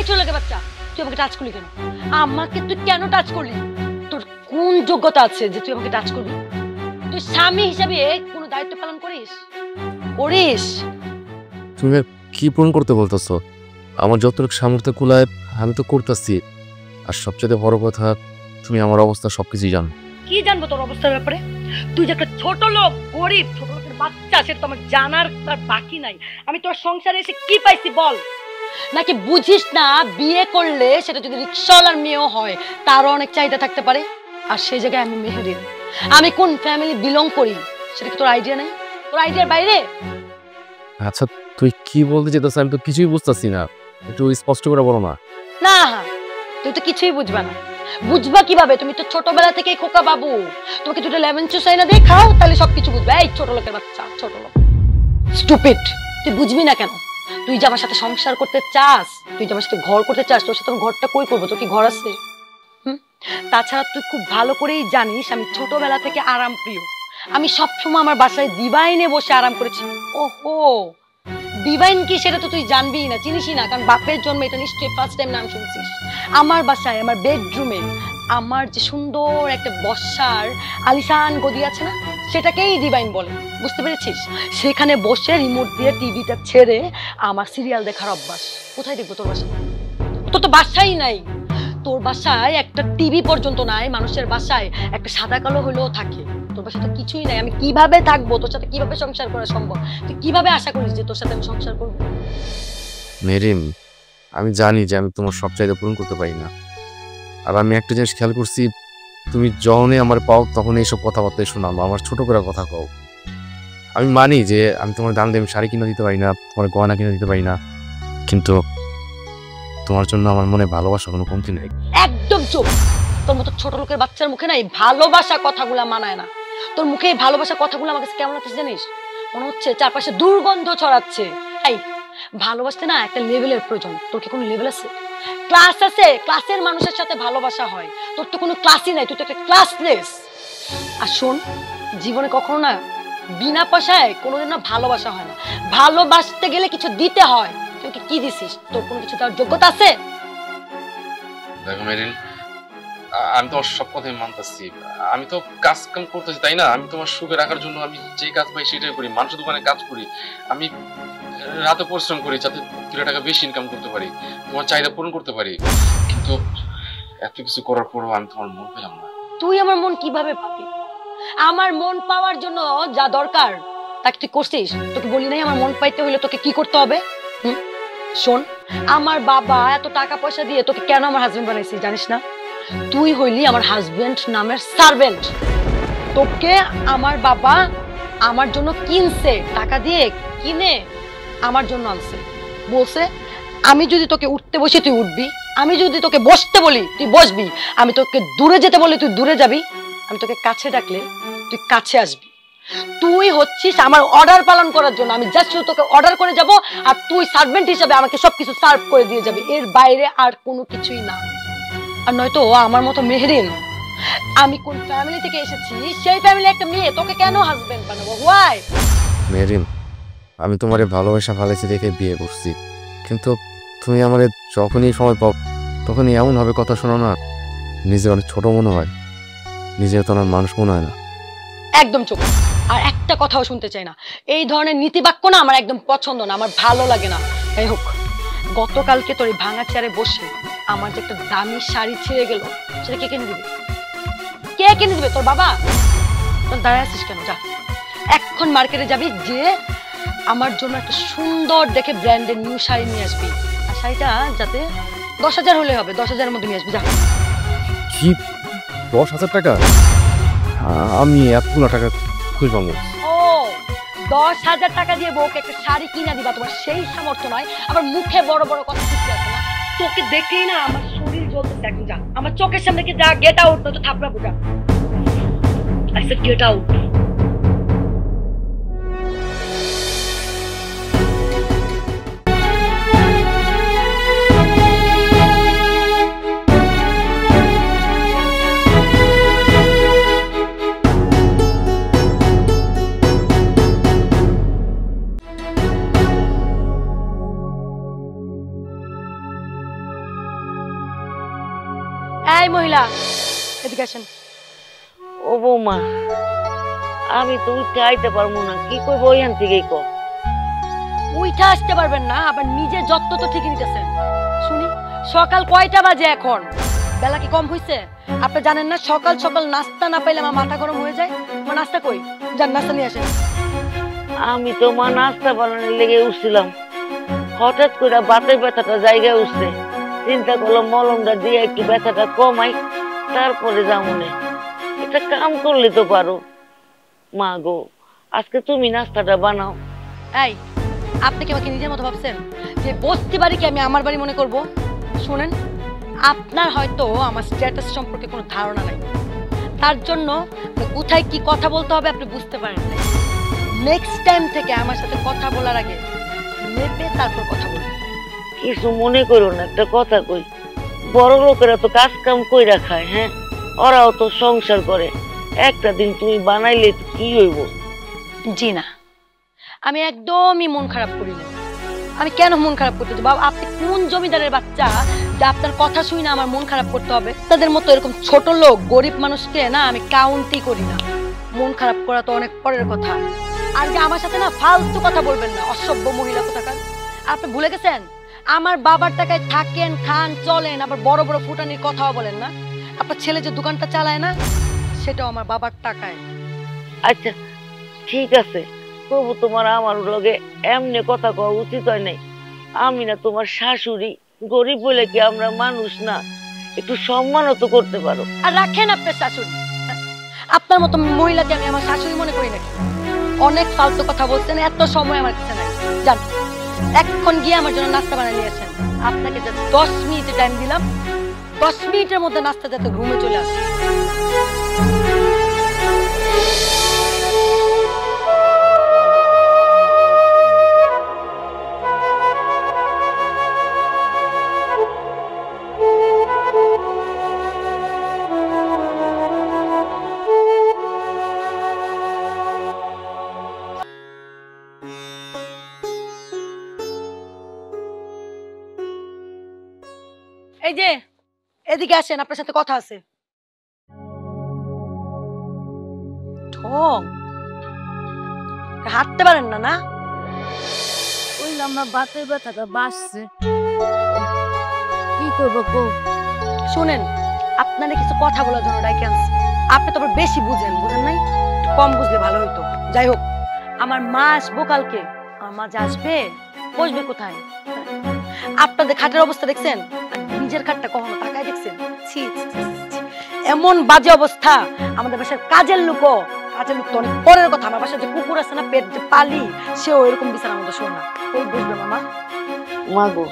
ছোট লোকের বাচ্চা, তুই আমাকে টাচ করলি কেন? আমাকে তুই কেন টাচ করলি? তোর কোন যোগ্যতা আছে যে তুই আমাকে টাচ করবি? তুই স্বামী হিসাবে কোনো দায়িত্ব পালন করিস? তুমি কি পূরণ করতে বলতেছো? আমার যতটুকু সামর্থ্য কুলায় আমি তো করতেছি। আর সবচেয়ে বড় কথা, তুমি আমার অবস্থা সবকিছুই জানো। কি জানবো তোর অবস্থার ব্যাপারে? তুই যে একটা ছোট লোক, গরিব ছোট লোকের বাচ্চা, সেটা তো আমার জানার তার বাকি নাই। আমি তোর সংসারে এসে কি পাইছি বল? নাকি বুঝিস না বিয়ে করলে সেটা যদি রিক্সাওয়ালার মেয়েও হয় তারও অনেক চাহিদা থাকতে পারে? আর সেই জায়গায় আমি মেহেরিন, আমি কোন ফ্যামিলি বিলং করি সেটা কি তোর আইডিয়া নেই? তোর আইডিয়ার বাইরে? আচ্ছা, তুই কি বলতে চাইতেছ? আমি তো কিছুই বুঝতেছি না, একটু স্পষ্ট করে বলো না। না, তুই তো কিছুই বুঝবা না। বুঝবা কিভাবে? তুমি তো ছোটবেলা থেকেই খোকা বাবু। তোমাকে দুটো লেমন জুস আইনা দিয়ে খাও, তাহলে সবকিছু বুঝবে। এই ছোট লোকের বাচ্চা, ছোট লোক, স্টুপিড। তুই বুঝবি না কেন? তুই যে আমার সাথে সংসার করতে চাস, তুই যে আমার সাথে ঘর করতে চাস, তোর সাথে আমি ঘরটা কই করবো? তোর কি ঘর আছে? তাছাড়া তুই খুব ভালো করেই জানিস আমি ছোটবেলা থেকে আরাম প্রিয়। আমি সবসময় আমার বাসায় ডিভাইনে বসে আরাম করেছি। ওহো, ডিভাইন কি সেটা তো তুই জানবি না, চিনিসই না, কারণ বাপের জন্ম এটা নিশ্চয়ই ফার্স্ট টাইম নাম শুনছিস। আমার বাসায় আমার বেডরুমে আমার যে সুন্দর একটা বসার আলিশান গদি আছে না, সেটাকেই ডিভাইন বলে, বুঝতে পেরেছিস? সেখানে বসে রিমোট দিয়ে টিভিটা ছেড়ে আমার সিরিয়াল দেখার অভ্যাস। কোথায় দেখবো তোর বাসা? তোর তো বাসাই নাই। তোর বাসায় একটা টিভি পর্যন্ত নাই। মানুষের বাসায় একটা সাদা কালো হলেও থাকে, তোর বাসায় তো কিছুই নাই। আমি কিভাবে থাকবো? তোর সাথে কিভাবে সংসার করা সম্ভব? তুই কিভাবে আশা করিস যে তোর সাথে আমি সংসার করবো? মেরিম, আমি জানি যে আমি তোমার সব চাহিদা পূরণ করতে পারি না। আর আমি একটা জিনিস খেয়াল করছি, তুমি যখনই আমার পাও তখন এইসব কথাবার্তা শোনাও, আমার ছোট করে কথা কও। আমি মানি যে আমি তোমার দাম দিয়ে শাড়ি কিনে দিতে পারি না, তোমার গয়না কিনে দিতে পারি না, কিন্তু তোমার জন্য আমার মনে ভালোবাসা কোনো কমতি নেই। একদম চুপ। তোর মতো ছোট লোকের বাচ্চার মুখে না এই ভালোবাসা কথাগুলা মানায় না। তোর মুখে এই ভালোবাসা কথাগুলো আমার কাছে কেমন লাগছে জানিস? মনে হচ্ছে চারপাশে দুর্গন্ধ ছড়াচ্ছে। এই ভালোবাসতে না একটা লেভেলের প্রয়োজন। তোর কি কোনো লেভেল আছে? ক্লাস আছে? ক্লাসের মানুষের সাথে ভালোবাসা হয়। তোর তো কোনো ক্লাসই নাই, তুই তো একটা ক্লাসলেস। আর শোন, জীবনে কখনো না বিনা পয়সায় কোনোদিন না ভালোবাসা হয় না। ভালোবাসতে গেলে কিছু দিতে হয়। তুই কি দিছিস? তোর কোনো কিছু দেওয়ার যোগ্যতা আছে? দেখো মেরিন, আমি তোমার সব কথাই মানতেছি। আমি তো কাজ কাম করতেছি, তাই না? আমি তোমার সুখে রাখার জন্য আমি যে কাজ পাই সেটাই করি। মানুষের দোকানে কাজ করি, আমি রাতে পরিশ্রম করি যাতে 2 টাকা বেশি ইনকাম করতে পারি, তোমার চাহিদা পূরণ করতে পারি। কিন্তু এত কিছু করার পরও আমি তোমার মন পেলাম না। তুই আমার মন কিভাবে পাবি? আমার মন পাওয়ার জন্য যা দরকার তাকে তুই করছিস। তোকে বলি নাই আমার মন পাইতে হলে তোকে কি করতে হবে? শোন, আমার বাবা এত টাকা পয়সা দিয়ে তোকে কেন আমার হাজবেন্ড বানাইছি জানিস না? তুই হইলি আমার হাজবেন্ড নামের সার্ভেন্ট। তোকে আমার বাবা আমার জন্য কিনছে, টাকা দিয়ে কিনে আমার জন্য আনছে। বলছে আমি যদি তোকে উঠতে বসি তুই উঠবি, আমি যদি তোকে বসতে বলি তুই বসবি, আমি তোকে দূরে যেতে বলি তুই দূরে যাবি, আমি তোকে কাছে ডাকলে তুই কাছে আসবি। তুই হচ্ছিস আমার অর্ডার পালন করার জন্য। আমি জাস্ট তোকে অর্ডার করে যাব আর তুই সার্ভেন্ট হিসেবে আমাকে সবকিছু সার্ভ করে দিয়ে যাবি। এর বাইরে আর কোনো কিছুই না। আর নয়তো আমার মতো মেহেরিন, আমি কোন ফ্যামিলি থেকে এসেছি সেই ফ্যামিলি একটা মেয়ে তোকে কেন হাজবেন্ড বানাবো? হোয়াই? মেরিন, আমি তোমারে ভালোবাসা ফেলেছি দেখে বিয়ে করছি, কিন্তু তুমি আমারে যখনই সময় পাও তখনই এমন ভাবে কথা শোনো না, নিজে অনেক ছোট মনে হয়, নিজে তো আমার মানুষ মনে হয় না। একদম চুপ। আর একটা কথাও শুনতে চাই না। এই ধরনের নীতিবাক্য না আমার একদম পছন্দ না, আমার ভালো লাগে না। এই হোক, গতকালকে তোর এই ভাঙা চেয়ারে বসে আমার যে একটা দামি শাড়ি ছিঁড়ে গেল, সেটা কে কিনে দিবে? কে কিনে দিবে? তোর বাবা? তোর দাঁড়ায় আছিস কেন? যা এখন মার্কেটে যাবি, যে আমার জন্য একটা সুন্দর দেখে ব্র্যান্ডের নিউ শাড়ি নিয়ে আসবি। আর শাড়িটা যাতে 10,000 হলে হবে, 10,000-এর মধ্যে নিয়ে আসবি। যা। কি 10,000 টাকা? আমি এতগুলো টাকা খুঁজ পাবো? ও, 10,000 টাকা দিয়ে বউকে একটা শাড়ি কিনা দিবা, তোমার সেই সামর্থ্য নয়? আবার মুখে বড় বড় কথা শিখতে আছে না? তোকে দেখলেই না আমার শরীর জ্বলতেছে। এখন যা, আমার চোখের সামনে কি যা, গেট আউট, নয়তো থাপড়া বুঝা। I said get out. মহিলা, এদিকে আসেন। ও বৌমা, আমি তো উঠতে আইতে পারবো না, কি করবো ওইখান থেকেই কর। উইঠা আসতে পারবেন না, আবার নিজে যত্ন তো ঠিকই নিতেছেন। শুনি, সকাল কয়টা বাজে এখন? বেলা কি কম হইছে? আপনি জানেন না সকাল সকাল নাস্তা না পাইলে আমার মাথা গরম হয়ে যায়। আমার নাস্তা কই? যান নাস্তা নিয়ে আসেন। আমি তো মা নাস্তা বানানোর লেগে উঠছিলাম, হঠাৎ করে বাতের ব্যথাটা জায়গায় উঠছে। চিন্তা করলাম মলমটা দিয়ে একটু ব্যথাটা কমাই, তারপরে যামনে। একটা কাম করলে তো পারো মা গো, আজকে তুমি নাস্তাটা বানাও। এই, আপনি কি আমাকে নিজের মতো ভাবছেন যে বস্তি বাড়িকে আমি আমার বাড়ি মনে করব? শুনেন, আপনার হয়তো আমার স্ট্যাটাস সম্পর্কে কোনো ধারণা নাই, তার জন্য কোথায় কি কথা বলতে হবে আপনি বুঝতে পারেন না। নেক্সট টাইম থেকে আমার সাথে কথা বলার আগে মেপে তারপর কথা বলবেন। কিছু মনে করো না, একটা কথা কই, বড় লোকেরা তো কাজ কাম কইরা খায়, হ্যাঁ, ওরাও তো সংসার করে। একটা দিন তুমি বানাইলে কি হইব? জি না, আমি একদমই মন খারাপ করি না। আমি কেন মন খারাপ করতে যাবো? আপনি কোন জমিদারের বাচ্চা যে আপনার কথা শুই না আমার মন খারাপ করতে হবে? তাদের মতো এরকম ছোট লোক গরিব মানুষকে না আমি কাউন্টই করি না। মন খারাপ করা তো অনেক পরের কথা। আর যে আমার সাথে না ফালতু কথা বলবেন না, অসভ্য মহিলা কোথাকার। আপনি ভুলে গেছেন আমার বাবার টাকায় থাকেন, খান, চলেন, আবার বড় বড় ফুটানির কথাও বলেন না। আপনার ছেলে যে দোকানটা চালায় না, সেটাও আমার বাবার টাকায়। আচ্ছা ঠিক আছে, তবু তোমার আমার লগে এমনি কথা কওয়া উচিত হয় নাই। আমি না তোমার শাশুড়ি, গরিব বলে কি আমরা মানুষ না? একটু সম্মানও তো করতে পারো। আর রাখেন আপনার শাশুড়ি, আপনার মতো মহিলাকে আমি আমার শাশুড়ি মনে করি নাকি? অনেক ফালতু কথা বলছেন, এত সময় আমার কাছে নাই। যান এখন গিয়ে আমার জন্য নাস্তা বানিয়ে নিয়ে আসেন। আপনাকে যে 10 মিনিট টাইম দিলাম, 10 মিনিটের মধ্যে নাস্তা যাতে রুমে চলে আসে। এই যে এদিকে আসেন, আপনার সাথে কথা আছে। ঠং, হাঁটতে পারেন না? না কইলাম না বাতের ব্যথাটা বাড়ছে, কি করবো গো? শুনেন, আপনারা কিছু কথা বলার জন্য ডাইকে আনছি। আপনি তো আবার বেশি বুঝেন নাই, একটু কম বুঝলে ভালো হইতো। যাই হোক, আমার মা আসবো কালকে। আমার মা যে আসবে, বসবে কোথায়? আপনাদের খাটের অবস্থা দেখছেন? নিজের খাটটা কখনো তাকায় দেখছেন? ছি ছি ছি ছি। এমন বাজে অবস্থা। আমাদের বাসার কাজের লোক তো অনেক পরের কথা। আমার বাসার যে কুকুর আছে না, পেট যে পালি, সেও এরকম বিছানার মতো শোয় না। ওই বসবে মামা। মা গো,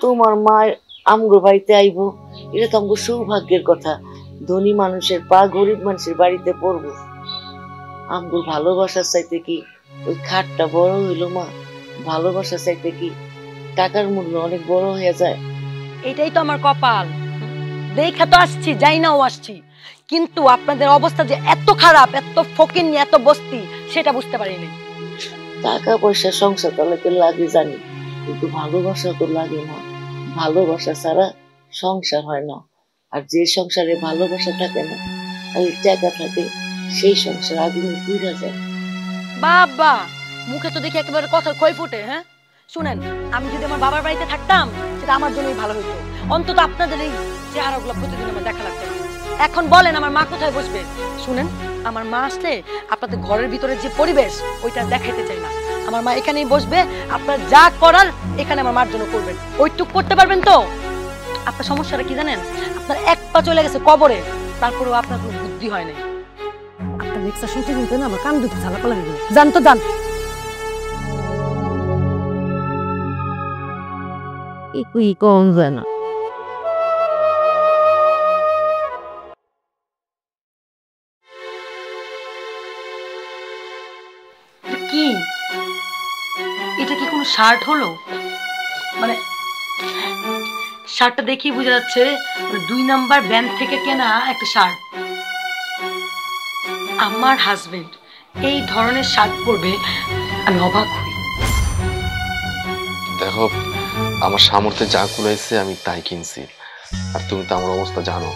তোমার মা আমগো বাড়িতে আইবো, এটা তো আমগো সৌভাগ্যের কথা। ধনী মানুষের পা গরিব মানুষের বাড়িতে পড়বো। আমগো ভালোবাসার চাইতে কি ওই খাটটা বড় হইলো মা? ভালোবাসার চাইতে কি টাকার মূল্য অনেক বড় হয়ে যায়? এটাই তো আমার কপাল। দেখা তো আসছি, যাই নাও আসছি, কিন্তু আপনাদের অবস্থা যে এত খারাপ, এত ফকিন্নি, এত বস্তি, সেটা বুঝতে পারিনি। টাকা পয়সা সংসার চালাতে লাগে জানি, কিন্তু ভালোবাসা তো লাগে না। ভালোবাসা ছাড়া সংসার হয় না। আর যে সংসারে ভালোবাসা থাকে না, খালি টাকা থাকে, সেই সংসার আগুনে পুড়ে যায়। বাবা, মুখে তো দেখি একেবারে কথার ক্ষয় ফুটে। হ্যাঁ শুনেন, আমি যদি আমার বাবার বাড়িতে থাকতাম, সেটা আমার জন্যই ভালো হতো। অন্তত আপনাদের এই চেহারাগুলো প্রতিদিন আমার দেখা লাগতো না। এখন বলেন আমার মা কোথায় বসবে? শুনেন, আমার মা আসলে আপনাদের ঘরের ভিতরে যে পরিবেশ, ওইটা দেখাইতে চাই না। আমার মা এখানেই বসবে, আপনার যা করার এখানে আমার মার জন্য করবেন। ওইটুক করতে পারবেন তো? আপনার সমস্যাটা কি জানেন? আপনার এক পা চলে গেছে কবরে, তারপরেও আপনার কোনো বুদ্ধি হয় নাই। আপনার লেকচার শুনতে শুনতে না আমার কান দুটো ঝালাপালা হয়ে গেল। জান তো জান। কিছুই কম যায় না। কি এটা কি কোনো শার্ট হলো? মানে শার্টটা দেখেই বোঝা যাচ্ছে 2 নাম্বার ব্যান্ড থেকে কেনা একটা শার্ট। আমার হাজবেন্ড এই ধরনের শার্ট পরবে, আমি অবাক হই। দেখো, আমার সামর্থ্যে যা কুলাইছে আমি তাই কিনছি। আর তুমি তো আমার অবস্থা জানো,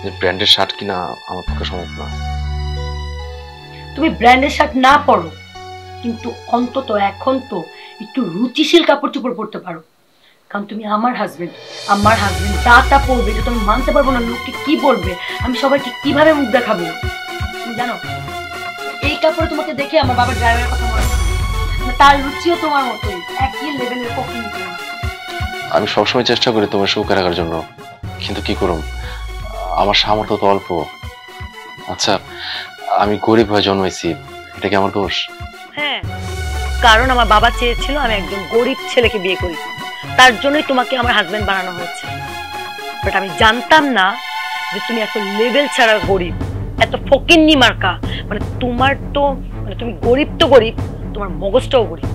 যে ব্র্যান্ডের শার্ট কিনা আমার পক্ষে সম্ভব না। তুমি ব্র্যান্ডের শার্ট না পরো, কিন্তু অন্তত এখন তো একটু রুচিশীল কাপড় চোপড় পরতে পারো। কারণ তুমি আমার হাজবেন্ড যা তা পরবে, এটা তুমি মানতে পারবো না। লোককে কি বলবে, আমি সবাইকে কিভাবে মুখ দেখাবো? তুমি জানো এই কাপড়ে তোমাকে দেখে আমার বাবার ড্রাইভারের কথা মনে হয়, তার রুচিও তোমার মতোই, একই লেভেলের পক্ষে নিতে। আমি সবসময় চেষ্টা করি তোমার সুখে রাখার জন্য, কিন্তু কি করুম, আমার সামর্থ্য তো অল্প। আচ্ছা, আমি গরিব হয়ে জন্মাইছি, এটা কি আমার দোষ? হ্যাঁ, কারণ আমার বাবা চেয়েছিল আমি একজন গরিব ছেলেকে বিয়ে করি, তার জন্যই তোমাকে আমার হাজবেন্ড বানানো হয়েছে। বাট আমি জানতাম না যে তুমি এত লেভেল ছাড়া গরিব, এত ফকিন্নি মার্কা। মানে তোমার তো, মানে তুমি গরিব তো গরিব, তোমার মগজটাও গরিব।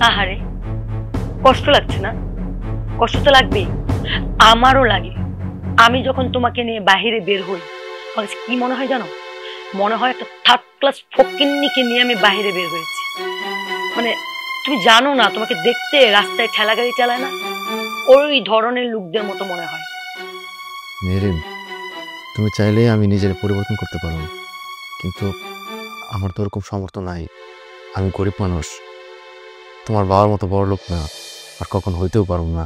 আহারে, কষ্ট লাগছে না? কষ্ট তো লাগবেই, আমারও লাগে। আমি যখন তোমাকে নিয়ে বাহিরে বের হই, আমার কি মনে হয় জানো? মনে হয় একটা থার্ড ক্লাস ফকিন্নিকে নিয়ে আমি বাহিরে বের হয়েছি। মানে তুমি জানো না, তোমাকে দেখতে রাস্তায় ঠেলা গাড়ি চালায় না, ওই ধরনের লোকদের মতো মনে হয়। মেরিন, তুমি চাইলে আমি নিজের পরিবর্তন করতে পারো, কিন্তু আমার তো ওরকম সামর্থ্য নাই। আমি গরিব মানুষ, তোমার বাবার মতো বড় লোক না, আর কখন হইতেও পারব না।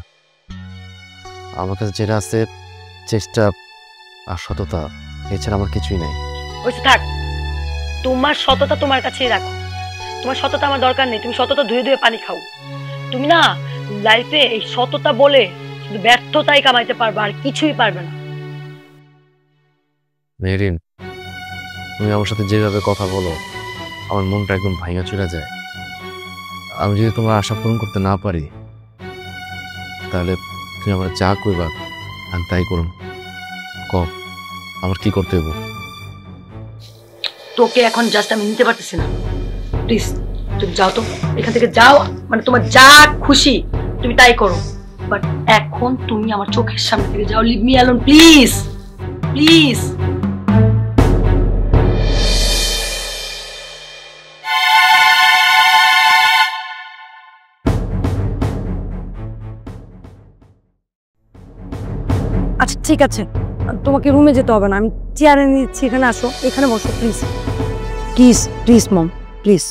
আমার কাছে যেটা আছে চেষ্টা আর সততা, এছাড়া আমার কিছুই নাই। ওইসে থাক, তোমার সততা তোমার কাছেই রাখো। তোমার সততা আমার দরকার নেই, তুমি সততা ধুয়ে ধুয়ে পানি খাও। তুমি না লাইফে এই সততা বলে শুধু ব্যর্থতাই কামাইতে পারবে, আর কিছুই পারবে না। মেরিন, তুমি আমার সাথে যেভাবে কথা বলো, আমার মনটা একদম ভাঙা চলে যায়। আমি যদি তোমার আশা পূরণ করতে না পারি, তাহলে তুমি আমার যা কইবা আমি তাই করুন। আমার কি করতে হবে? তোকে এখন জাস্ট আমি নিতে পারতেছি না, প্লিজ তুমি যাও তো, এখান থেকে যাও। মানে তোমার যা খুশি তুমি তাই করো, বাট এখন তুমি আমার চোখের সামনে থেকে যাও। Leave me alone please, please. আচ্ছা ঠিক আছে, তোমাকে রুমে যেতে হবে না, আমি চেয়ারে নিচ্ছি, এখানে আসো, এখানে বসো please, please please mom, please.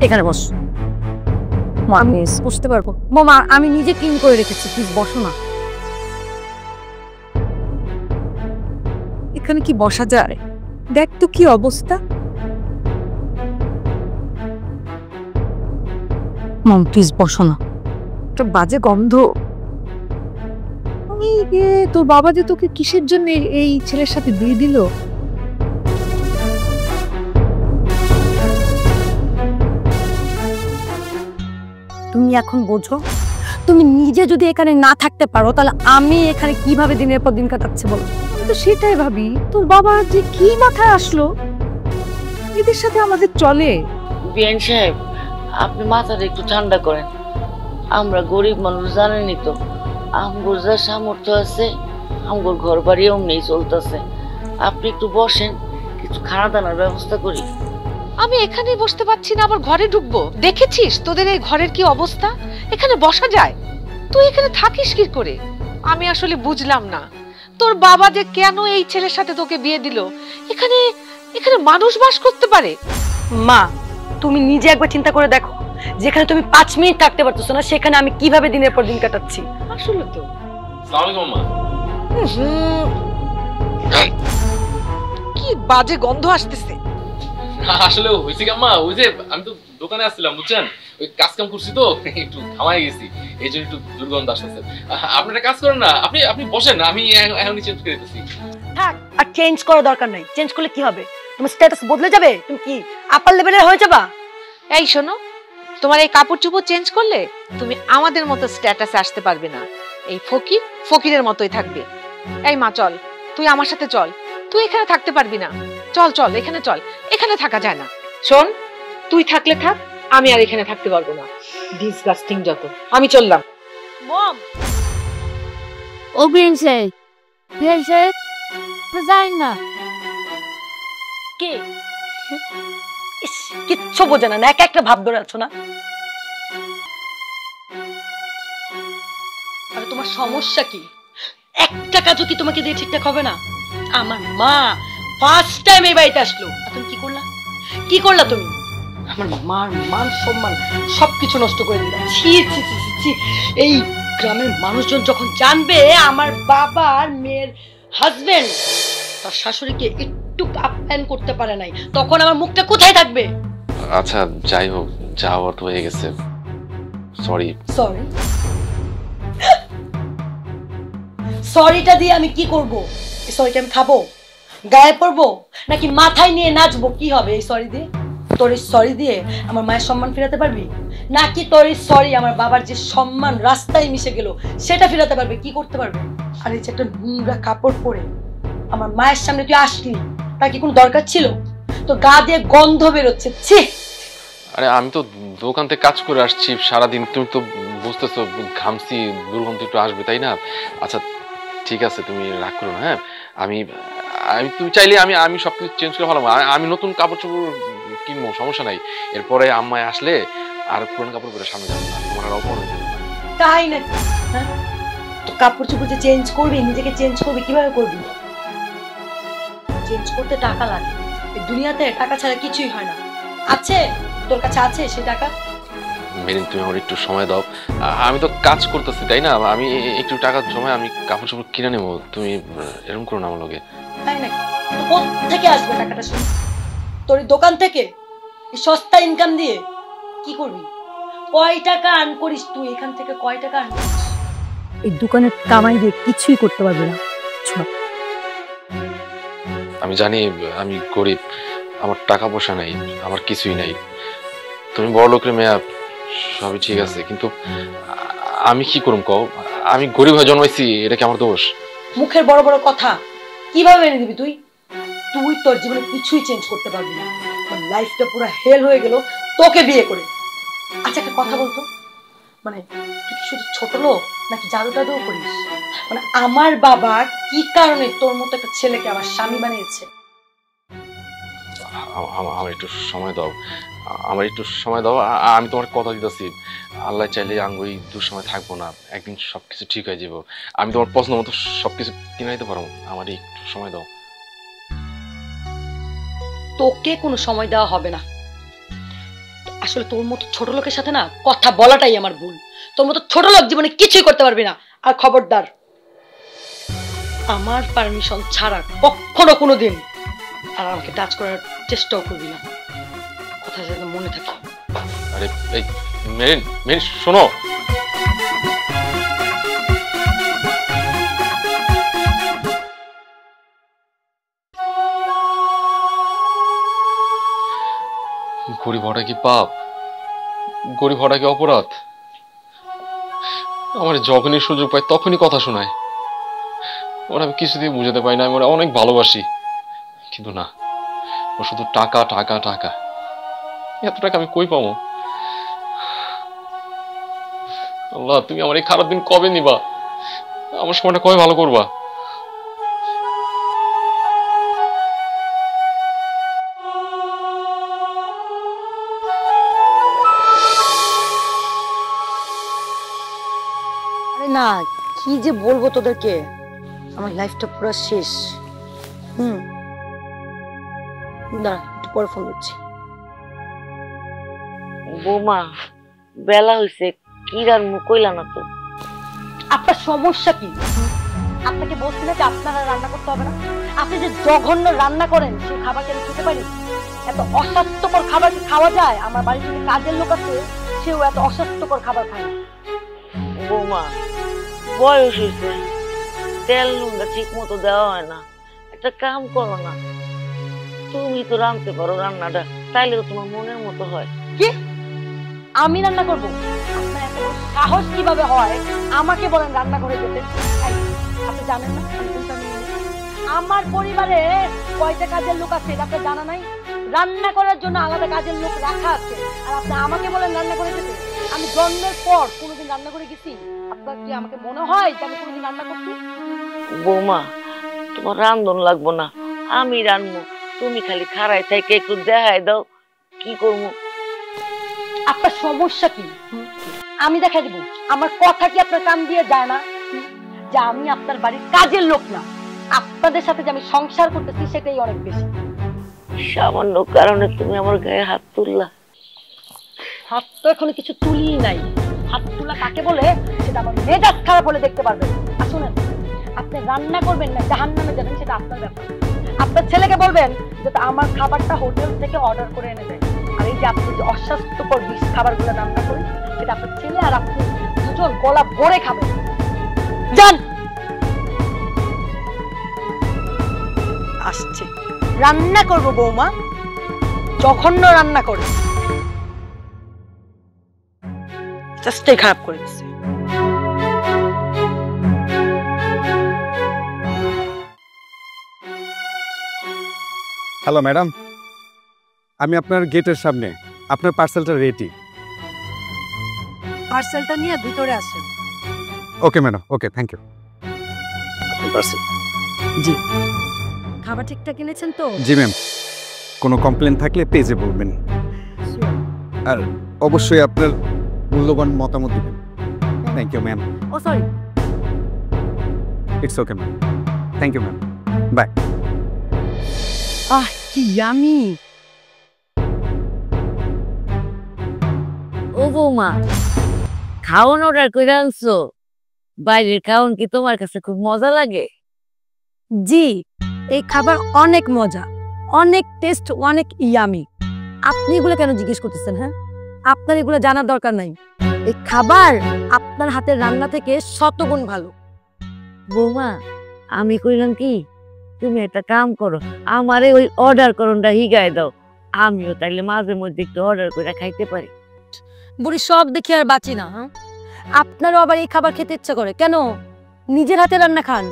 এখানে বস। আমি বসতে পারবো? মামা আমি নিজে ক্লিন করে রেখেছি, প্লিজ বসো না। এখানে কি বসা যায়? দেখ তো কি অবস্থা। মম প্লিজ বসো না, একটা বাজে গন্ধ। তোর বাবা যে তোকে কিসের জন্য এই ছেলের সাথে বিয়ে দিল? তুমি এখন বোঝো, তুমি নিজে যদি এখানে না থাকতে পারো, তাহলে আমি এখানে কিভাবে দিনের পর দিন কাটাচ্ছি বলো? তো সেটাই ভাবি, তোর বাবা যে কি মাথায় আসলো, এদের সাথে আমাদের চলে। বিয়ান সাহেব, আপনি মাথাটা একটু ঠান্ডা করেন। আমরা গরিব মানুষ, জানেনই তো, আমগোর যা সামর্থ্য আছে, আমগোর ঘর বাড়ি অমনি চলতেছে। আপনি একটু বসেন, কিছু খানা দানার ব্যবস্থা করি। আমি এখানে বসতে পারছি না, আবার ঘরে ঢুকবো? দেখেছিস তোদের এই ঘরের কি অবস্থা? এখানে বসা যায়? তুই এখানে থাকিস কি করে? আমি আসলে বুঝলাম না তোর বাবা যে কেন এই ছেলের সাথে তোকে বিয়ে দিল। এখানে এখানে মানুষ বাস করতে পারে? মা, তুমি নিজে একবার চিন্তা করে দেখো, যেখানে তুমি 5 মিনিট থাকতে পারতেছো না, সেখানে আমি কিভাবে দিনের পর দিন কাটাচ্ছি। আসলে তো কি বাজে গন্ধ আসতেছে। আসলে হয়েছে কি আম্মা, ওই যে আমি তো দোকানে আসছিলাম বুঝছেন, ওই কাজ কাম করছি তো একটু ঘামায় গেছি, এই জন্য একটু দুর্গন্ধ আসতেছে। আপনি একটা কাজ করেন না, আপনি বসেন, আমি এখনই চেঞ্জ করে দিতেছি। থাক, আর চেঞ্জ করার দরকার নাই। চেঞ্জ করলে কি হবে? তোমার স্ট্যাটাস বদলে যাবে, তুমি কি আপার লেভেলের হয়ে যাবা? এই শোনো, তোমার এই কাপড় চোপড় চেঞ্জ করলে তুমি আমাদের মতো স্ট্যাটাসে আসতে পারবে না। এই ফকির ফকিরের মতোই থাকবে। এই মা চল, তুই আমার সাথে চল, তুই এখানে থাকতে পারবি না। চল চল, এখানে চল, এখানে থাকা যায় না। শোন, তুই থাকলে থাক, আমি আর এখানে থাকতে পারবো না। ডিসগাস্টিং যত। আমি চললাম। মম, ও বিয়েছে যাই না। কে ইস, কিচ্ছু বোঝে না, এক একটা ভাব ধরে আছো না। আর তোমার সমস্যা কি? একটা কাজও কি তোমাকে দিয়ে ঠিকঠাক হবে না? আমার মা ফার্স্ট টাইম এই বাড়িতে আসলো, আর তুমি কি করলা? কি করলা তুমি? আমার মার মান সম্মান সবকিছু নষ্ট করে দিলা। ছি ছি ছি ছি ছি। এই গ্রামের মানুষজন যখন জানবে আমার বাবার মেয়ের হাজবেন্ড তার শাশুড়িকে একটু আপ্যায়ন করতে পারে নাই, তখন আমার মুখটা কোথায় থাকবে? আচ্ছা যাই হোক, যা হওয়ার তো হয়ে গেছে, সরি। সরি? সরিটা দিয়ে আমি কি করব? এই সরিটা আমি খাবো, গায়ে পরবো, নাকি মাথায় নিয়ে নাচবো? কি হবে এই সরি দিয়ে? তোর এই সরি দিয়ে আমার মায়ের সম্মান ফেরাতে পারবি, নাকি তোর এই সরি আমার বাবার যে সম্মান রাস্তায় মিশে গেল সেটা ফেরাতে পারবে? কি করতে পারবে? আর এই যে একটা নোংরা কাপড় পরে আমার মায়ের সামনে তুই আসলি, তার কি কোনো দরকার ছিল? তোর গা দিয়ে গন্ধ বেরোচ্ছে, ছি। আরে আমি তো দোকান থেকে কাজ করে আসছি সারাদিন, তুমি তো বুঝতেছো ঘামছি, দুর্গন্ধ একটু আসবে তাই না? আচ্ছা ঠিক আছে, তুমি রাগ করো না। হ্যাঁ, আমি আমি তুমি চাইলে আমি আমি সবকিছু চেঞ্জ করে ফেলাম, আমি নতুন কাপড় চোপড় কিনবো, সমস্যা নাই। এরপরে আম্মায় আসলে আর পুরান কাপড় পরে সামনে যাবো না, তোমার আর অপমান হয়ে যাবে। তাই নাকি? হ্যাঁ, তো কাপড় চোপড় যে চেঞ্জ করবি, নিজেকে চেঞ্জ করবি, কিভাবে করবি? চেঞ্জ করতে টাকা লাগে, এই দুনিয়াতে টাকা ছাড়া কিছুই হয় না। আছে তোর কাছে, আছে সে টাকা? মেরিন তুমি আমার একটু সময় দাও, আমি তো কাজ করতেছি তাই না, আমি একটু টাকা জমায় আমি কাপড় চোপড় কিনে নেবো, তুমি এরকম করো না আমার লগে। তাই নাকি? তো কোত্থেকে আসবে টাকাটা? শুন, তোর এই দোকান থেকে, এই সস্তা ইনকাম দিয়ে কি করবি? কয় টাকা আর্ন করিস তুই এখান থেকে? কয় টাকা আর্ন করিস? এই দোকানের কামাই দিয়ে কিছুই করতে পারবে না। আমি জানি আমি গরিব, আমার টাকা পয়সা নাই, আমার কিছুই নাই, তুমি বড় লোকের মেয়া, সবই ঠিক আছে, কিন্তু আমি কি করুম কও? আমি গরিব হয়ে জন্মাইছি, এটা কি আমার দোষ? মুখের বড় বড় কথা কিভাবে এনে দিবি তুই? তুই তোর জীবনে কিছুই চেঞ্জ করতে পারবি না, তোর লাইফটা পুরো হেল হয়ে গেল তোকে বিয়ে করে। আচ্ছা একটা কথা বলতো, মানে তুই কি শুধু ছোট লোক নাকি জাদু টাদুও করিস? মানে আমার বাবা কি কারণে তোর মতো একটা ছেলেকে আমার স্বামী বানিয়েছে? আমার একটু সময় দাও, আমার একটু সময় দাও, আমি তোমার কথা দিতেছি, আল্লাহ চাইলে আঙ্গুই দুঃসময় থাকবো না, একদিন সবকিছু ঠিক হয়ে যাবো, আমি তোমার পছন্দ মতো সবকিছু কিনে দিতে পারবো, আমার একটু সময় দাও। তোকে কোনো সময় দেওয়া হবে না। আসলে তোর মতো ছোট লোকের সাথে না কথা বলাটাই আমার ভুল। তোর মতো ছোট লোক জীবনে কিছুই করতে পারবি না। আর খবরদার, আমার পারমিশন ছাড়া কখনো কোনোদিন আর আমাকে টাচ করার চেষ্টাও করবি না, কথা যেন মনে থাকে। আরে এই মেরিন, মেরিন শোনো, গরিব হওয়াটা কি পাপ? গরিব হওয়াটা কি অপরাধ? আমার যখনই সুযোগ পাই তখনই কথা শোনায়, ওরা আমি কিছুতেই বুঝাতে পারি না আমি ওরা অনেক ভালোবাসি, কিন্তু না, ও শুধু টাকা টাকা টাকা, এত টাকা আমি কই পাবো? আল্লাহ, তুমি আমার এই খারাপ দিন কবে নিবা? আমার সময়টা কবে ভালো করবা? আরে না, কি যে বলবো তোদেরকে, আমার লাইফটা পুরো শেষ। দাঁড়া, একটু পরে ফোন করছি। বৌমা, বেলা হয়েছে, কি রান্না কইলা না তো? আপনার সমস্যা কি? আপনাকে বলছি না যে আপনারা রান্না করতে হবে না? আপনি যে জঘন্য রান্না করেন সেই খাবার কি আমি খেতে পারি? এত অস্বাস্থ্যকর খাবার কি খাওয়া যায়? আমার বাড়িতে যে কাজের লোক আছে সেও এত অস্বাস্থ্যকর খাবার খায় না। বৌমা, বয়স হয়েছে, তেল নুনটা ঠিক মতো দেওয়া হয় না। একটা কাম করো না, তুমি তো রাঁধতে পারো রান্নাটা, তাইলে তো তোমার মনের মতো হয়। কি? আমি রান্না করবো? আপনার এত বড় সাহস কিভাবে হয় আমাকে বলেন রান্না করে যেতে? আপনি জানেন না আমি কোন ফ্যামিলি? আমার পরিবারে কয়টা কাজের লোক আছে এটা আপনার জানা নাই? রান্না করার জন্য আলাদা কাজের লোক রাখা আছে, আর আপনি আমাকে বলেন রান্না করে যেতে? আমি জন্মের পর কোনোদিন রান্না করে গেছি? আপনার কি আমাকে মনে হয় যে আমি কোনোদিন রান্না করছি? বৌমা, তোমার রান্ধন লাগবো না, আমি রান্নবো, তুমি খালি খাড়াই থেকে একটু দেখাই দাও, কি করবো? আপনার সমস্যা কি? আমি দেখা দিব। আমার কথা কি আপনার কান দিয়ে যায় না যে আমি আপনার বাড়ির কাজের লোক না? আপনাদের সাথে যে আমি সংসার করতেছি সেটাই অনেক বেশি। সামান্য কারণে তুমি আমার গায়ে হাত তুললা। হাত তো এখনো কিছু তুলি নাই। হাত তোলা কাকে বলে সেটা আমার মেজাজ খারাপ হলে দেখতে পারবেন। আর শুনেন, আপনি রান্না করবেন না জাহান্নামে যাবেন সেটা আপনার ব্যাপার। আপনার ছেলেকে বলবেন যে আমার খাবারটা হোটেল থেকে অর্ডার করে এনে দেয়। আর এই যে আপনি যে অস্বাস্থ্যকর বিষ খাবারগুলো রান্না করেন সেটা আপনার ছেলে আর আপনি দুজন গলা ভরে খাবেন। যান। আসছে রান্না করবো বৌমা, জঘন্য রান্না করে চেষ্টাই খারাপ করে দিচ্ছে। হ্যালো ম্যাডাম, আমি আপনার গেটের সামনে। আপনার পার্সেলটা রেডি। পার্সেলটা নিয়ে ভিতরে আসেন। Okay madam, okay, thank you. জি, খাবার ঠিকঠাক এনেছেন তো? জি ম্যাম, কোনো কমপ্লেন থাকলে পেজে বলবেন, আর অবশ্যই আপনার মূল্যবান মতামত দিবেন। Thank you ma'am. ও sorry, it's okay ma'am, thank you ma'am, bye. কি ইয়ামি। ও বৌমা, খাওয়ান অর্ডার করে আনছো? বাইরের খাওয়ান কি তোমার কাছে খুব মজা লাগে? জি, এই খাবার অনেক মজা, অনেক টেস্ট, অনেক ইয়ামি। আপনি এগুলো কেন জিজ্ঞেস করতেছেন? হ্যাঁ, আপনার এগুলো জানার দরকার নাই। এই খাবার আপনার হাতের রান্না থেকে শতগুণ ভালো। বৌমা, আমি কইলাম কি, তুমি একটা কাম করো, আমারে ওই অর্ডার করনটা হিগায় দাও, আমিও তাইলে মাঝে মধ্যে একটু অর্ডার করে খাইতে পারি। বুড়ি সব দেখি আর বাঁচি না। হ্যাঁ, আপনারও আবার এই খাবার খেতে ইচ্ছা করে কেন? নিজের হাতে রান্না খান।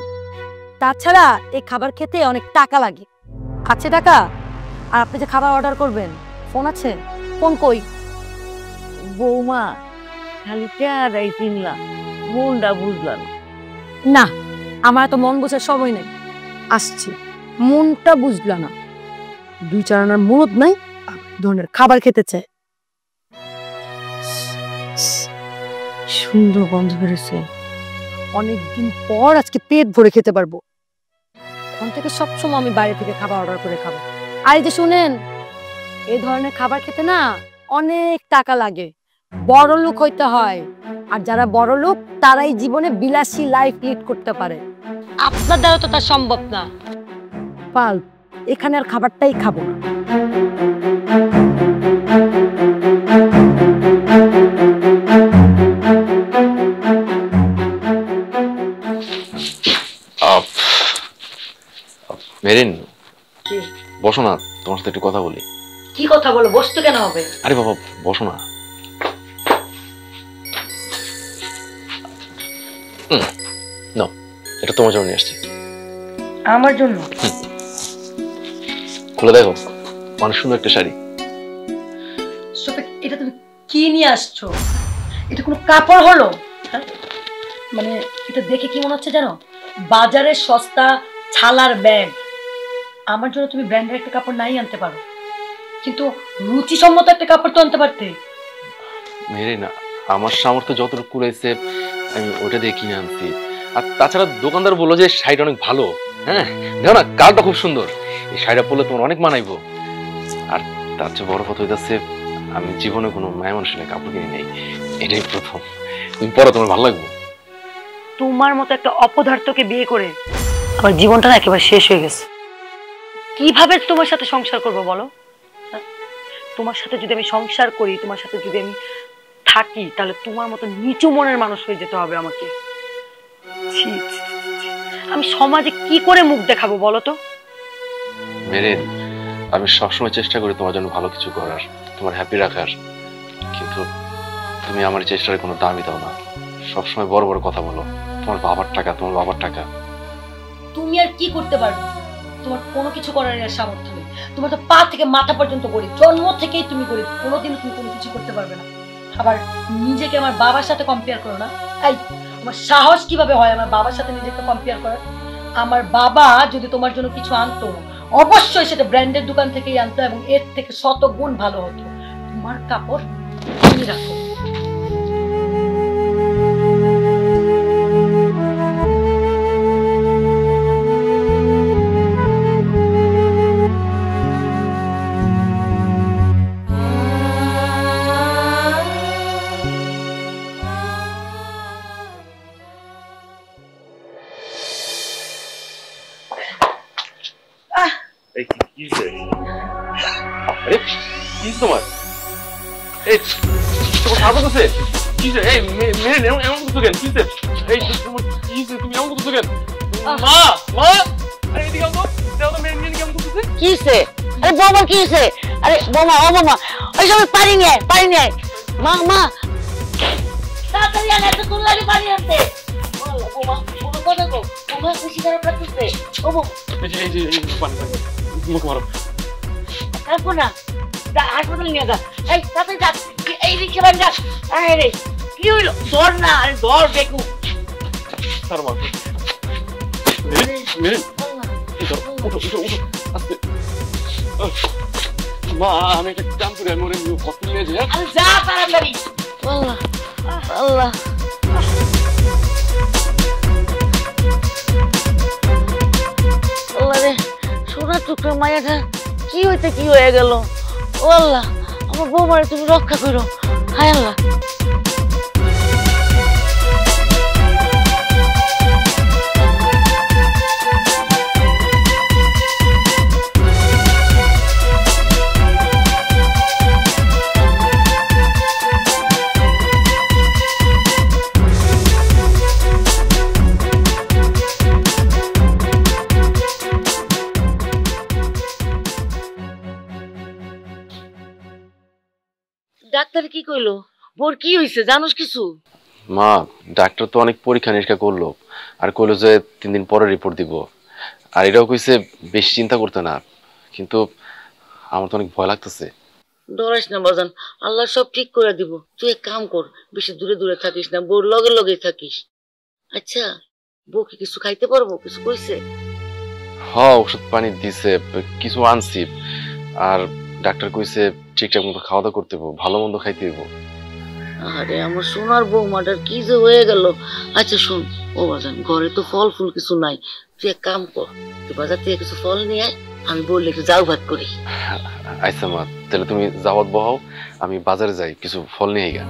তাছাড়া এই খাবার খেতে অনেক টাকা লাগে। আছে টাকা? আর আপনি যে খাবার অর্ডার করবেন, ফোন আছে? ফোন কই? বৌমা, খালি চেহারাই চিনলাম, মনটা বুঝলাম না। আমার তো মন বোঝার সময় নেই। আসছি, মনটা বুঝলা না, 2-4 আনার মুরদ নাই, ধরনের খাবার খেতে চায়। সুন্দর গন্ধ বেরোছে। অনেকদিন পর আজকে পেট ভরে খেতে পারবো। এখন থেকে সবসময় আমি বাইরে থেকে খাবার অর্ডার করে খাবো। আর এই যে শুনেন, এই ধরনের খাবার খেতে না অনেক টাকা লাগে, বড় লোক হইতে হয়। আর যারা বড় লোক তারাই জীবনে বিলাসী লাইফ লিড করতে পারে। আপনার দ্বারা তো তা সম্ভব না। পাল, এখানে আর খাবারটাই খাবো না। মেরিন, বসো না, তোমার সাথে একটু কথা বলি। কি কথা বলো? বসতে কেন হবে? আরে বাবা, বসো না। নাও, এটা তোমার জন্য নিয়ে আসছি। আমার জন্য? খুলে দেখো, মানে সুন্দর একটা শাড়ি। এটা তুমি কি নিয়ে আসছো? এটা কোনো কাপড় হলো? হ্যাঁ, মানে এটা দেখে কি মনে হচ্ছে জানো? বাজারের সস্তা ছালার ব্যাগ। আমার জন্য তুমি ব্র্যান্ডের একটা কাপড় নাই আনতে পারো, কিন্তু রুচিসম্মত একটা কাপড় তো আনতে পারতে। মেরিনা, আমার সামর্থ্য যতটুকু কুলাইছে আমি ওটা দিয়ে কিনে আনছি। আর তাছাড়া দোকানদার বললো যে শাড়িটা অনেক ভালো। হ্যাঁ, দেখো না, কালটা খুব সুন্দর, এই শাড়িটা পরলে তোমার অনেক মানাইবো। আর তার চেয়ে বড় কথা হইতাছে, আমি জীবনে কোনো মায়া মানুষের কাপড় কিনে নেই, এটাই প্রথম। তুমি পরে তোমার ভালো লাগবে। তোমার মতো একটা অপদার্থকে বিয়ে করে আমার জীবনটা একেবারে শেষ হয়ে গেছে। কিভাবে তোমার সাথে সংসার করবো বলো? তোমার সাথে যদি আমি সংসার করি, তোমার সাথে যদি আমি থাকি, তাহলে তোমার মতো নিচু মনের মানুষ হয়ে যেতে হবে আমাকে। আমি সমাজে কি করে মুখ দেখাবো বলো তো? মেরিন, আমি সবসময় চেষ্টা করি তোমার জন্য ভালো কিছু করার, তোমার হ্যাপি রাখার, কিন্তু তুমি আমার চেষ্টার কোনো দামই দাও না। সবসময় বড় বড় কথা বলো, তোমার বাবার টাকা, তোমার বাবার টাকা। তুমি আর কি করতে পারবে? তোমার কোনো কিছু করার আর সামর্থ্য নেই। তোমার তো পা থেকে মাথা পর্যন্ত গরিব, জন্ম থেকেই তুমি গরিব, কোনোদিন তুমি কোনো কিছু করতে পারবে না। আবার নিজেকে আমার বাবার সাথে কম্পেয়ার করো না। এই, তোমার সাহস কিভাবে হয় আমার বাবার সাথে নিজেকে কম্পেয়ার করার? আমার বাবা যদি তোমার জন্য কিছু আনতো, অবশ্যই সেটা ব্র্যান্ডের দোকান থেকেই আনতো এবং এর থেকে শত গুণ ভালো হতো। তোমার কাপড় তুমি রাখো। তোমার এই তোমার সাথে আছে কি যে এই মেয়ে এমন করতে কেন কি যে এই তোমার কি যে তুমি এমন করতে কেন মা মা আরে এদিকে আসো দাও তো মেয়ে কেমন করতেছে কিসে? আরে বৌমা কিসে? আরে বৌমা ও বৌমা ওই সব পানি নিয়ে মা মা তাড়াতাড়ি আনে তো কোন লাগে পানি আনতে। বৌমা কোনো কথা গো বৌমা খুশি করে প্র্যাকটিসে ও বৌমা এই পানি মুখ মারো রাখো না হাসপাতাল নিয়ে যা। এই তাড়াতাড়ি যা এই রিক্সা বান যা। আরে কি হইলো? ধর না আরে ধর দেখু তার মা মেয়ে উঠো আস্তে মা আমি একটা কাম করে আমি ওরে হসপিটালে নিয়ে যাই। আরে যা তাড়াতাড়ি। আল্লাহ আল্লাহ আল্লাহ রে সোনার টুকরো মায়াটা কি হয়ে গেল? ও আল্লাহ আমার বৌমারে তুমি রক্ষা করো। হায় আল্লাহ ডাক্তার কি কইলো? বোর কি হইছে জানোস কিছু? মা ডাক্তার তো অনেক পরীক্ষা নিরীক্ষা করলো আর কইলো যে 3 দিন পরে রিপোর্ট দিব। আর এটাও কইছে বেশি চিন্তা করতে না, কিন্তু আমার তো অনেক ভয় লাগতেছে। ডরাইস না বাজান, আল্লাহ সব ঠিক করে দিব। তুই এক কাম কর, বেশি দূরে থাকিস না, বোর লগে থাকিস। আচ্ছা বউ কি কিছু খাইতে পারবো? কিছু কইছে? হ্যাঁ ওষুধ পানি দিছে, কিছু আনছি। আর ডাক্তার কইছে ঠিকঠাক মতো খাওয়া দাওয়া করতে হইব, ভালো মন্দ খাইতে হইব। আরে আমার সোনার বৌমাটার কি যে হয়ে গেল। আচ্ছা শুন ও বাজান, ঘরে তো ফল ফুল কিছু নাই, তুই এক কাম কর, তুই বাজার থেকে কিছু ফল নিয়ে আয়, আমি বললে একটু যাও ভাত করি। আচ্ছা মা, তাহলে তুমি যাওয়াত বহাও, আমি বাজারে যাই কিছু ফল নিয়ে গা।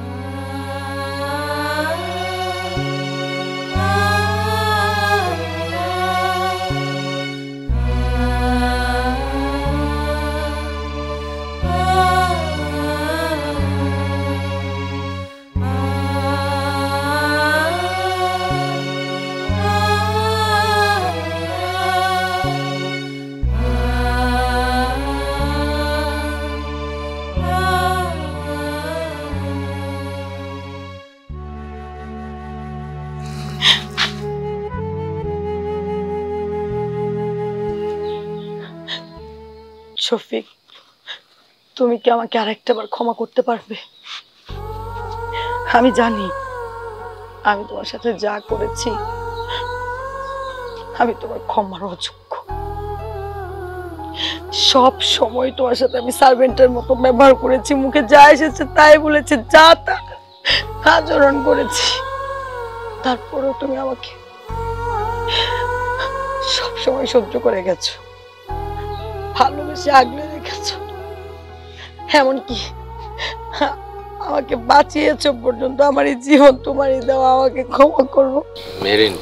শফিক, তুমি কি আমাকে আরেকটা বার ক্ষমা করতে পারবে? আমি জানি আমি তোমার সাথে যা করেছি আমি তোমার ক্ষমার অযোগ্য। সব সময় তোমার সাথে আমি সার্ভেন্টের মতো ব্যবহার করেছি, মুখে যা এসেছে তাই বলেছি, যা তা আচরণ করেছি। তারপরেও তুমি আমাকে সব সময় সহ্য করে গেছো, ভালোবেসে আগলে রেখেছো, এমনকি আমাকে বাঁচিয়েছো পর্যন্ত। আমার এই জীবন তোমারই দেওয়া, আমাকে ক্ষমা করবো। মেরিন,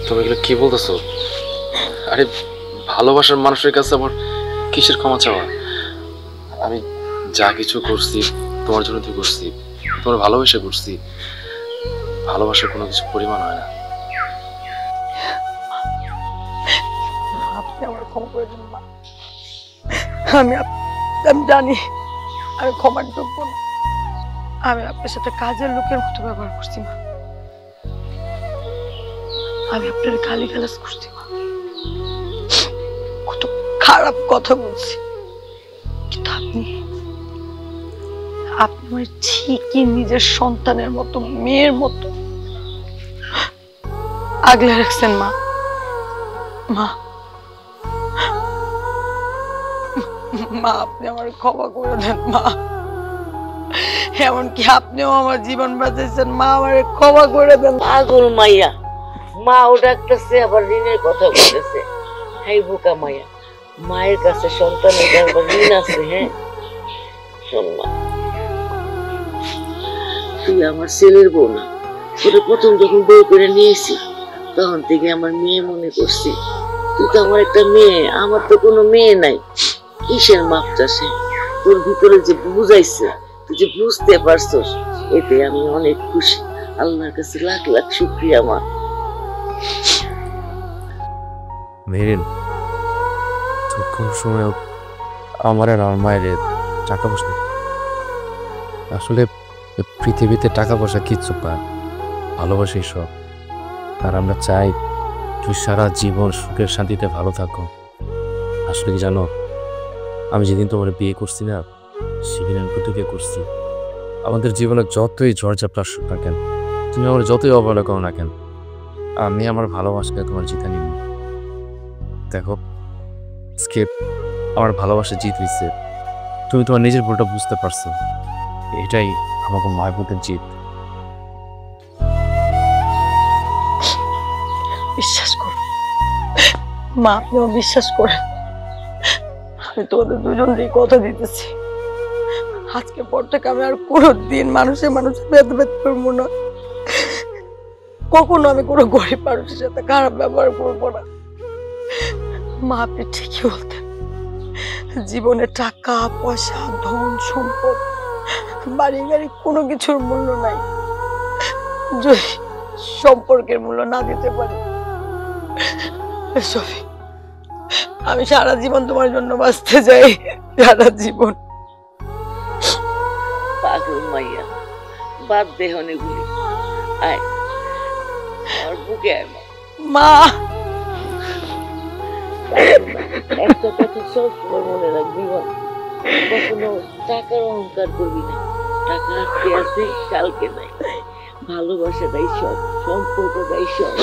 তুমি এগুলো কি বলতেছো? আরে ভালোবাসার মানুষের কাছে আবার কিসের ক্ষমা চাওয়া? আমি যা কিছু করছি তোমার জন্য তো করছি, তোমার ভালোবেসে করছি। ভালোবাসার কোনো কিছু পরিমাণ হয় না। আপনি আমার ক্ষমা করে দিন মা। আমি জানি আমি ক্ষমার যোগ্য না। আমি আপনার সাথে কাজের লোকের মতো ব্যবহার করছি মা। আমি আপনার গালি গালাজ করছি মা, কত খারাপ কথা বলছি, কিন্তু আপনি আমার ঠিকই নিজের সন্তানের মতো, মেয়ের মতো আগলে রাখছেন মা। মা মা আপনি আমার ক্ষমা করে দেন মা, এমনকি আপনিও আমার জীবন বাঁচাইছেন মা, আমার ক্ষমা করে দেন। পাগল মাইয়া, মা ও ডাকতেছে আবার ঋণের কথা বলতেছে। হাই বোকা মাইয়া, মায়ের কাছে সন্তানের আবার ঋণ আছে? হ্যাঁ শোন মা, তুই আমার ছেলের বউ না, তোরে প্রথম যখন বউ করে নিয়েছি তখন থেকে আমার মেয়ে মনে করছি। তুই তো আমার একটা মেয়ে, আমার তো কোনো মেয়ে নাই। কিসের মাপ চাষে তোর ভিতরে যে বুঝাইছে, তুই যে বুঝতে পারছস, এতে আমি অনেক খুশি। আল্লাহর কাছে লাখ লাখ শুকরিয়া মা। মেরিন, কোন সময় আমার আর আমার মায়ের টাকা পয়সা, আসলে পৃথিবীতে টাকা পয়সা কিচ্ছু পায়, ভালোবাসি সব। আর আমরা চাই তুই সারা জীবন সুখের শান্তিতে ভালো থাকো। আসলে কি জানো, আমি যেদিন তোমার বিয়ে করছি না, সেদিন আমি প্রতিজ্ঞা করছি আমাদের জীবনে যতই ঝড়ঝাপটা আসুক না কেন, তুমি আমার যতই অবহেলা করো না কেন, আমি আমার ভালোবাসাকে তোমার জিতে নিব। দেখো আজকে আমার ভালোবাসা জিত হয়েছে, তুমি তোমার নিজের ভুলটা বুঝতে পারছো, এটাই আমাকে মাহবুবের জিত। বিশ্বাস করো মা, আপনিও বিশ্বাস করেন, আমি তোমাদের দুজনেরই কথা দিতেছি, আজকের পর থেকে আমি আর কোনোদিন মানুষে ভেদাভেদ করবো না, কখনো আমি কোনো গরিব মানুষের সাথে খারাপ ব্যবহার করবো না। মা আপনি ঠিকই বলতেন, জীবনে টাকা পয়সা ধন সম্পদ বাড়ি গাড়ি কোনো কিছুর মূল্য নাই যদি সম্পর্কের মূল্য না দিতে পারি। সফি, আমি সারা জীবন তোমার জন্য বাঁচতে চাই, সারা জীবন। পাগল মাইয়া, বাদ দেহ এগুলি, আয় আমার বুকে আয় মা। মা একটা কথা সবসময় মনে রাখবি মা, কখনো টাকার অহংকার করবি না। টাকা আজকে আছে কালকে নাই, ভালোবাসা দেয় সব, সম্পর্ক দেয় সব।